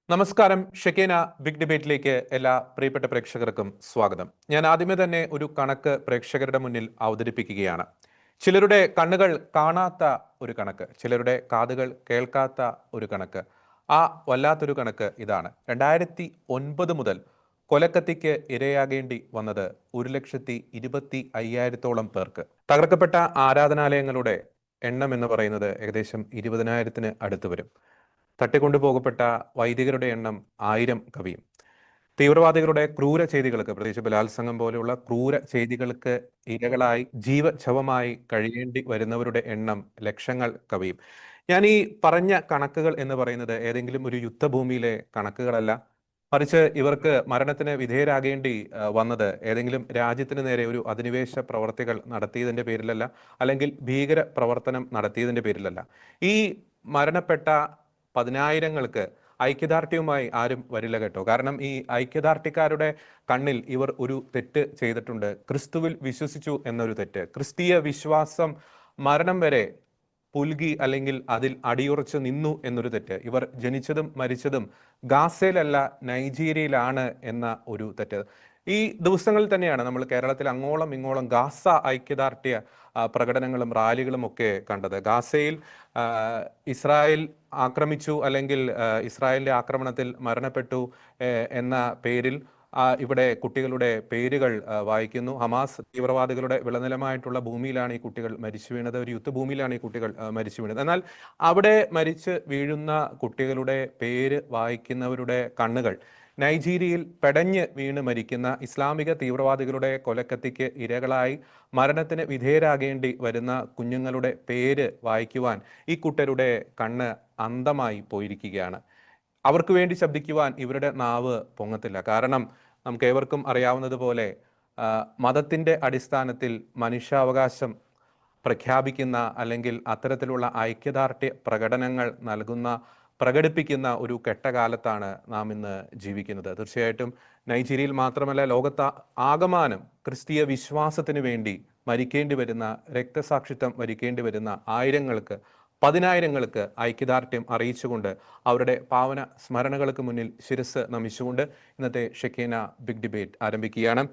നമസ്കാരം. ഷെക്കേന ബിഗ് ഡിബേറ്റിലേക്ക് എല്ലാ പ്രിയപ്പെട്ട പ്രേക്ഷകർക്കും സ്വാഗതം. ഞാൻ ആദ്യമേ തന്നെ ഒരു കണക്ക് പ്രേക്ഷകരുടെ മുന്നിൽ അവതരിപ്പിക്കുകയാണ്. ചിലരുടെ കണ്ണുകൾ കാണാത്ത ഒരു കണക്ക്, ചിലരുടെ കാതുകൾ കേൾക്കാത്ത ഒരു കണക്ക്. ആ വല്ലാത്തൊരു കണക്ക് ഇതാണ്: 2009 മുതൽ കൊലക്കത്തിക്ക് ഇരയാകേണ്ടി വന്നത് 1,25,000-ഓളം പേർക്ക്. തകർക്കപ്പെട്ട ആരാധനാലയങ്ങളുടെ എണ്ണം എന്ന് പറയുന്നത് ഏകദേശം 20,000-ന് അടുത്ത് വരും. തട്ടിക്കൊണ്ടുപോകപ്പെട്ട വൈദികരുടെ എണ്ണം 1000 കവിയും. തീവ്രവാദികളുടെ ക്രൂര ചെയ്തികൾക്ക്, പ്രത്യേകിച്ച് ബലാത്സംഗം പോലെയുള്ള ക്രൂര ചെയ്തികൾക്ക് ഇരകളായി ജീവച്ഛവമായി കഴിയേണ്ടി വരുന്നവരുടെ എണ്ണം ലക്ഷങ്ങൾ കവിയും. ഞാൻ ഈ പറഞ്ഞ കണക്കുകൾ എന്ന് പറയുന്നത് ഏതെങ്കിലും ഒരു യുദ്ധഭൂമിയിലെ കണക്കുകളല്ല, മറിച്ച് ഇവർക്ക് മരണത്തിന് വിധേയരാകേണ്ടി വന്നത് ഏതെങ്കിലും രാജ്യത്തിന് നേരെ ഒരു അധിനിവേശ പ്രവർത്തികൾ നടത്തിയതിന്റെ പേരിലല്ല, അല്ലെങ്കിൽ ഭീകര പ്രവർത്തനം നടത്തിയതിന്റെ പേരിലല്ല. ഈ മരണപ്പെട്ട പതിനായിരങ്ങൾക്ക് ഐക്യദാർഢ്യവുമായി ആരും വരില്ല കേട്ടോ. കാരണം ഈ ഐക്യദാർഢ്യക്കാരുടെ കണ്ണിൽ ഇവർ ഒരു തെറ്റ് ചെയ്തിട്ടുണ്ട്: ക്രിസ്തുവിൽ വിശ്വസിച്ചു എന്നൊരു തെറ്റ്. ക്രിസ്തീയ വിശ്വാസം മരണം വരെ പുൽകി, അല്ലെങ്കിൽ അതിൽ അടിയുറച്ചു നിന്നു എന്നൊരു തെറ്റ്. ഇവർ ജനിച്ചതും മരിച്ചതും ഗാസയിലല്ല, നൈജീരിയയിലാണ് എന്ന ഒരു തെറ്റ്. ഈ ദിവസങ്ങളിൽ തന്നെയാണ് നമ്മൾ കേരളത്തിൽ അങ്ങോളം ഇങ്ങോളം ഗാസ ഐക്യദാർഢ്യ പ്രകടനങ്ങളും റാലികളും ഒക്കെ കണ്ടത്. ഗാസയിൽ ഇസ്രായേൽ ആക്രമിച്ചു, അല്ലെങ്കിൽ ഇസ്രായേലിന്റെ ആക്രമണത്തിൽ മരണപ്പെട്ടു എന്ന പേരിൽ ഇവിടെ കുട്ടികളുടെ പേരുകൾ വായിക്കുന്നു. ഹമാസ് തീവ്രവാദികളുടെ വിളനിലമായിട്ടുള്ള ഭൂമിയിലാണ് ഈ കുട്ടികൾ മരിച്ചു വീണത്, ഒരു യുദ്ധഭൂമിയിലാണ് ഈ കുട്ടികൾ മരിച്ചു വീണത്. എന്നാൽ അവിടെ മരിച്ച് വീഴുന്ന കുട്ടികളുടെ പേര് വായിക്കുന്നവരുടെ കണ്ണുകൾ നൈജീരിയയിൽ പെടഞ്ഞ് വീണ് മരിക്കുന്ന ഇസ്ലാമിക തീവ്രവാദികളുടെ കൊലക്കത്തിക്ക് ഇരകളായി മരണത്തിന് വിധേയരാകേണ്ടി വരുന്ന കുഞ്ഞുങ്ങളുടെ പേര് വായിക്കുവാൻ ഈ കൂട്ടരുടെ കണ്ണ് അന്ധമായി പോയിരിക്കുകയാണ്. അവർക്ക് വേണ്ടി ശബ്ദിക്കുവാൻ ഇവരുടെ നാവ് പൊങ്ങത്തില്ല. കാരണം നമുക്ക് ഏവർക്കും അറിയാവുന്നതുപോലെ മതത്തിൻ്റെ അടിസ്ഥാനത്തിൽ മനുഷ്യാവകാശം പ്രഖ്യാപിക്കുന്ന, അല്ലെങ്കിൽ അത്തരത്തിലുള്ള ഐക്യദാർഢ്യ പ്രകടനങ്ങൾ പ്രകടിപ്പിക്കുന്ന ഒരു കെട്ടകാലത്താണ് നാം ഇന്ന് ജീവിക്കുന്നത്. തീർച്ചയായിട്ടും നൈജീരിയയിൽ മാത്രമല്ല, ലോകത്ത് ആകമാനം ക്രിസ്തീയ വിശ്വാസത്തിന് വേണ്ടി മരിക്കേണ്ടി വരുന്ന, രക്തസാക്ഷിത്വം വരിക്കേണ്ടി വരുന്ന ആയിരങ്ങൾക്ക്, പതിനായിരങ്ങൾക്ക് ഐക്യദാർഢ്യം അറിയിച്ചുകൊണ്ട്, അവരുടെ പാവന സ്മരണകൾക്ക് മുന്നിൽ ശിരസ് നമിച്ചുകൊണ്ട് ഇന്നത്തെ ഷെക്കേന ബിഗ് ഡിബേറ്റ് ആരംഭിക്കുകയാണ്.